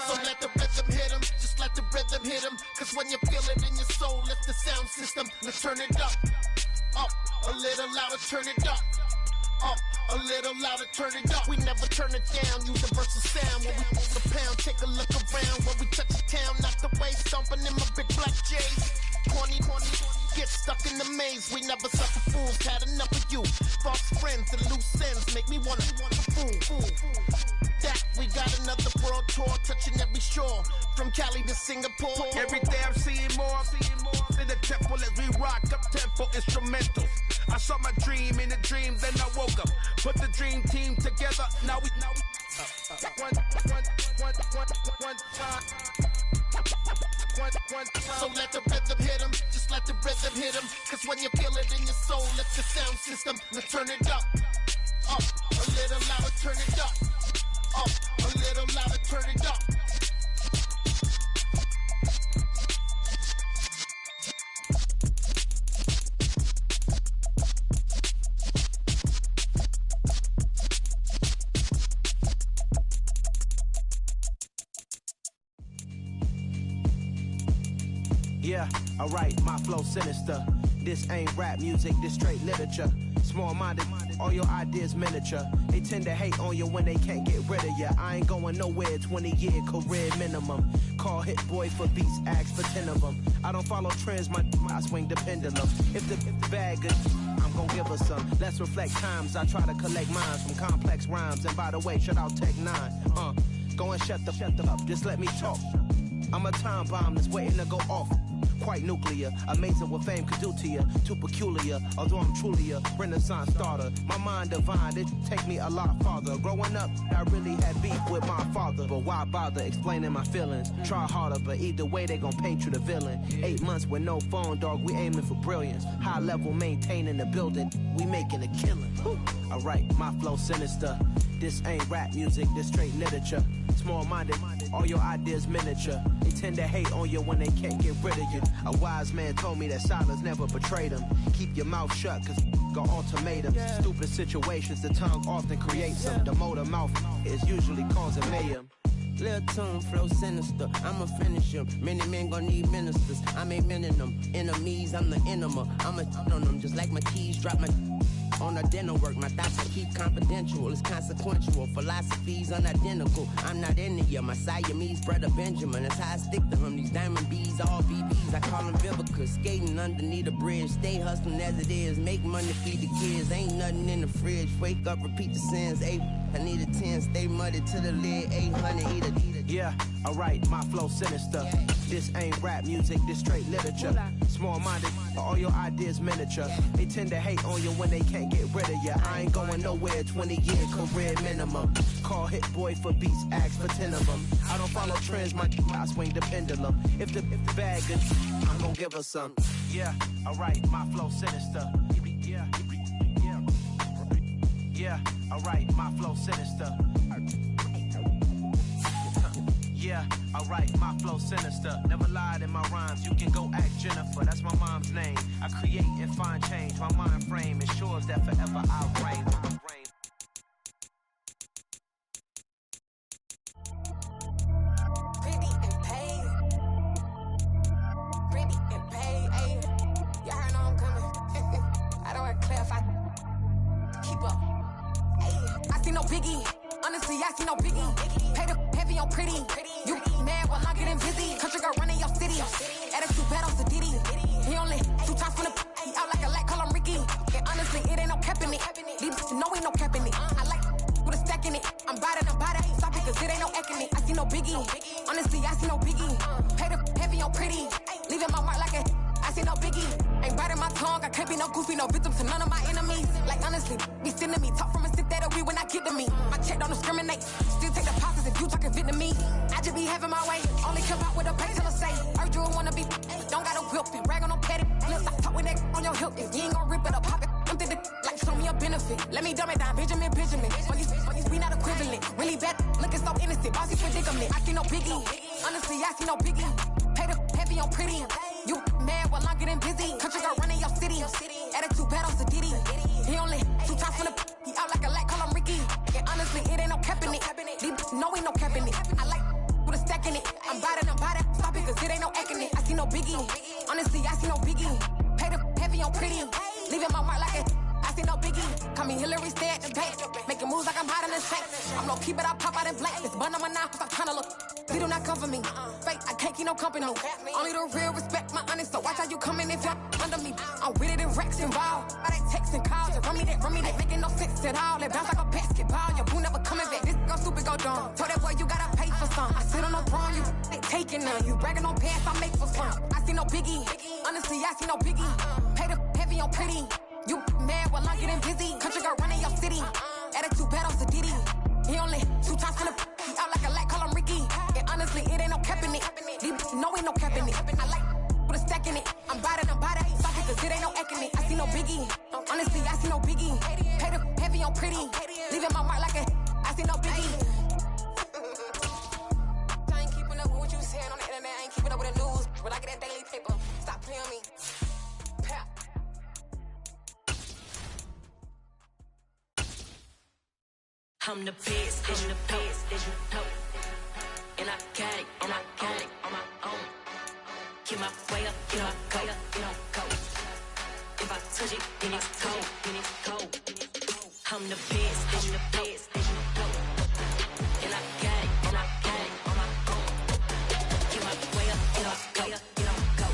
So let the rhythm hit him, just let the rhythm hit him. Cause when you feel it in your soul, lift the sound system. Let's turn it up, a little louder, turn it up. A little louder, turn it up. We never turn it down, universal sound. When we move the pound, take a look around. When we touch the town, knock the way, stomping in my big black J's. 20, get stuck in the maze. We never suffer fools, had enough of you. False friends and loose ends make me wanna fool. That we got another world tour, touching every shore, from Cali to Singapore. Every day I'm seeing more in the temple as we rock up tempo instrumentals. I saw my dream in a dream, then I woke up. Put the dream team together. Now we one time. So let the rhythm hit him, just let the rhythm hit him. Cause when you feel it in your soul, lift the sound system. Let's turn it up, a little louder, turn it up. A little louder, turn it up. Yeah, alright, my flow sinister. This ain't rap music, this straight literature. Small-minded, all your ideas miniature. They tend to hate on you when they can't get rid of you. I ain't going nowhere, 20-year career minimum. Call Hit Boy for beats, ask for 10 of them. I don't follow trends, I swing the pendulum. If the bag good, I'm gon' give her some. Let's reflect times, I try to collect minds from complex rhymes. And by the way, shout out Tech 9. Go and shut the up, just let me talk. I'm a time bomb that's waiting to go off. Quite nuclear, amazing what fame could do to you. Too peculiar, although I'm truly a renaissance starter. My mind divine, it take me a lot farther. Growing up, I really had beef with my father. But why bother explaining my feelings? Try harder, but either way they gon' paint you the villain. 8 months with no phone, dog, we aiming for brilliance. High level maintaining the building, we making a killing. Alright, my flow sinister. This ain't rap music, this straight literature. Small-minded, all your ideas miniature. They tend to hate on you when they can't get rid of you. A wise man told me that silence never betrayed him. Keep your mouth shut, cause got ultimatums. Stupid situations, the tongue often creates them. The motor mouth is usually causing mayhem. Lil' tune, flow sinister, I'ma finish him. Many men gon' need ministers, I'm aiming them. Enemies, I'm the enema, I'ma on them. Just like my keys, drop my on the dinner work. My thoughts I keep confidential, it's consequential. Philosophies unidentical, I'm not in it. My Siamese brother Benjamin, that's how I stick to him. These diamond bees, all BBs, I call them Vivica. Skating underneath the bridge, stay hustling as it is. Make money, feed the kids, ain't nothing in the fridge. Wake up, repeat the sins, I need a 10, stay muddy to the lid, 800, eat it. Yeah, alright, my flow sinister. This ain't rap music, this straight literature. Small-minded, all your ideas miniature. They tend to hate on you when they can't get rid of you. I ain't going nowhere, 20-year career minimum. Call Hit Boy for beats, ask for 10 of them. I don't follow trends, I swing the pendulum. If the bag good, I'm gon' give her some. Yeah, alright, my flow sinister. Yeah, alright, my flow sinister. Yeah, alright, my flow sinister. Never lied in my rhymes, you can go ask Jennifer, that's my mom's name. I create and find change, my mind frame ensures that forever I'll reign. Pretty and paid. Pretty and paid, ayy. Y'all heard I'm coming. I don't want to clarify. Keep up. Ayy, I see no biggie. Honestly, I see no biggie. Pay the heavy on pretty. You mad while I'm getting busy. Country girl running your city. Attitude bad on Diddy. He only 2 times from the he out like a light, call him Ricky. And honestly, it ain't no cap in it. These know ain't no cap in it. I like with a stack in it. I'm bad it. Stop it, cause it ain't no eck in it. I see no biggie. Honestly, I see no biggie. Pay the heavy on pretty. Leaving my mark like I see no biggie. Ain't biting my tongue. I can't be no goofy, no victim to none of my enemies. Like honestly, be sending me talk from a sip that we when I get to me. My check don't discriminate. Still take the pauses if you talking Vietnamese. I just be having my way. Only come out with a pay till I say. Heard you wanna be. Don't gotta whip it. Rag on no petty. Flip. I talk with that on your hip. If you ain't gon' rip it up, pop it. I'm the like show me a benefit. Let me dumb it down, Benjamin. We not equivalent. Really bad, looking so innocent. Bossy predicament. I see no biggie. Honestly, I see no biggie. Pay the heavy on pretty. You mad while I'm getting busy. Country girl running your city. Attitude bad on Diddy. He only 2 times from the he out like a light, call him Ricky. And honestly, it ain't no cap in it. These know ain't no cap in it. I like with a stack in it. I'm bad it. Stop it, cause it ain't no eck in it. I see no biggie. Honestly, I see no biggie. Pay the heavy on pretty. Leaving my mark like I see no biggie. Call me Hillary, stay at the bank. Making moves like I'm hot in the tank. I'm low key, but I pop out in blank. This bun on my knife, I'm tryna look. They do not come for me. Fake, I can't keep no company. Only the real respect my honest. So watch how you coming if you're under me. I'm with it in Rex involved. All that text and calls. You run me that. Making no sense at all. They bounce like a basketball. Your boo never coming back. This go stupid, go dumb. Told that boy you gotta pay for some. I sit on no throne, you taking none. You bragging on pants, I make for some. I see no biggie. Honestly, I see no biggie. Pay the heavy on pretty. You mad while I'm getting busy. Country girl running your city. Attitude bad on Diddy. He only 2 times from the he out like a light, call him Ricky. And honestly, it ain't no cap in it. These know ain't no cap in it. I like with a stack in it. I'm bad it. Stop it, cause it ain't no eck in it. I see no biggie. Honestly, I see no biggie. Pay the heavy on pretty. Leaving my mark like I see no biggie. I ain't keeping up with what you saying on the internet. I ain't keeping up with the news. But I get that daily paper. Stop playing me. I'm the best, as you know. And I got it on my own. Get my way up. touch it, then it's cold, then it's cold. I'm the best, then you know. And I got it, and I got it on my own. Get my way up, get my way up, get on go.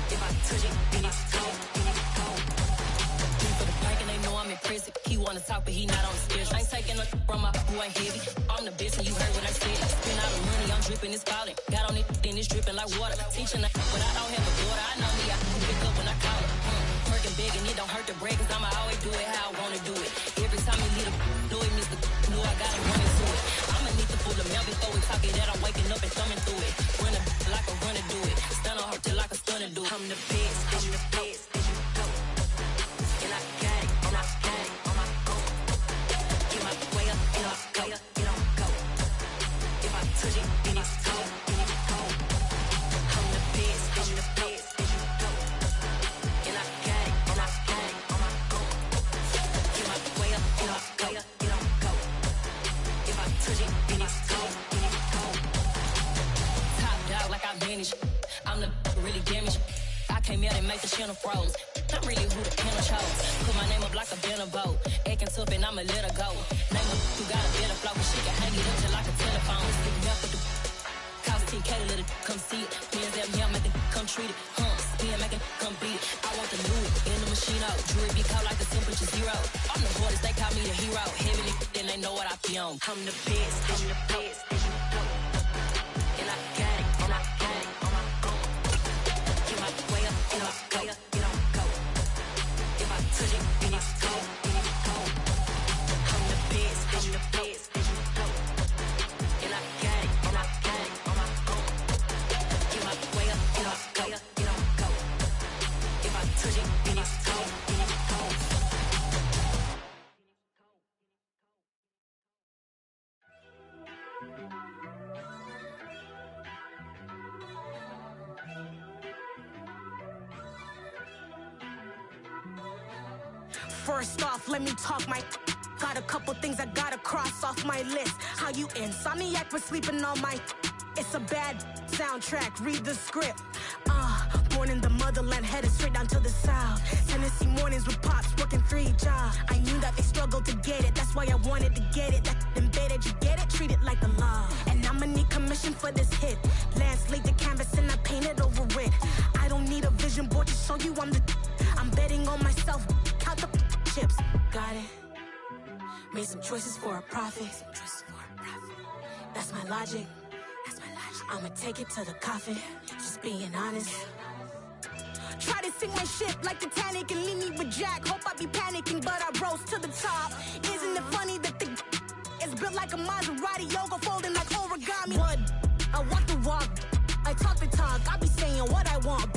If I touch it, then it's cold, then it's cold. Three for the bank and they know I'm in prison. He wanna talk, but he not on the schedule. I ain't taking a from my who ain't heavy. I'm the best and you heard what I said. Spend all the money, I'm dripping, it's falling. Got on it, then it's dripping like water. Teaching the but I don't have a daughter. I know me, I can pick up when I call her. Working big and it don't hurt to break, cause I'ma always do it how I wanna do it. Every time you leave a know it means the know I gotta run into it. I'ma need to pull the mail before we talk it that I'm waking up and thumbing through it. Run a like a runner do it. Stun on her till like a stunner do it. I'm the best, I'm the best, and you know. And I got it, and I got it on my own. Get my way up, and I way up, get on go. If I touch it, then it's cold, then it's cold. I'm the best, and you know. And I got it, and I got it on my own. Get my way up, and I way up, get on go. If I touch it, then it's cold, then it's cold. Top dog like I manage. I'm the really damaged. I came out and make the channel froze. I'm really who the panel chose. Put my name up like a banner boat. Acting tough and I'ma let her go. Name her who got a better flow, but she can hang it up just like a telephone. Stick me up with the cost 10K to let it come see it. Pins that me, I make it come treat it. Spin, make it come beat it. I want the new in the machine out. Jewelry be cold like the temperature zero. I'm the hardest, they call me the hero. Heavy then they know what I be on. I'm the best, I'm the best, and you know. And I got it, and I got it on my own. Get my way up, and I way up, get on go. If I touch it, then it's cold, then it's cold. I'm the best, I'm the best, and you know. And I got it, and I got it on my own. Get my way up, and I way up, get on go. If I touch it, then it's cold, then it's cold. First off, let me talk my. Got a couple things I gotta cross off my list. How you insomniac for sleeping on my. It's a bad soundtrack, read the script. Born in the motherland, headed straight down to the south. Tennessee mornings with pops, working 3 jobs. I knew that they struggled to get it, that's why I wanted to get it. That embedded, you get it, treat it like the law. And I'ma need commission for this hit. Lance laid the canvas and I painted over it. I don't need a vision board to show you I'm betting on myself, count the chips. Got it. Made some choices for a profit. That's my logic. I'ma take it to the coffin. Just being honest. Try to sink my ship like Titanic and leave me with Jack. Hope I be panicking, but I rose to the top. Isn't it funny that the is built like a Maserati, yoga folding like origami? What? I walk the walk, I talk the talk. I be saying what I want.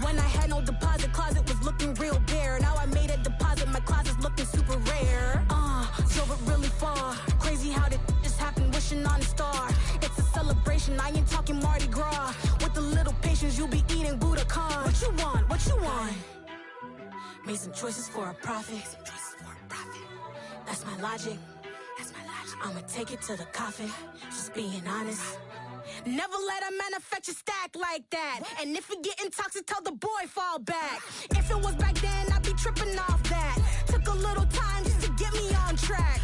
When I had no deposit, closet was looking real bare. Now I made a deposit, my closet's looking super rare. Drove it really far. Crazy how did just happen, wishing on a star. It's a celebration, I ain't talking Mardi Gras. With a little patience, you'll be eating Budokan. What you want? What you want? Made some choices for a profit. That's my logic. I'ma take it to the coffin. Just being honest. Never let a manufacture stack like that. And if it getting toxic, tell the boy fall back. If it was back then, I'd be tripping off that. Took a little time just to get me on track.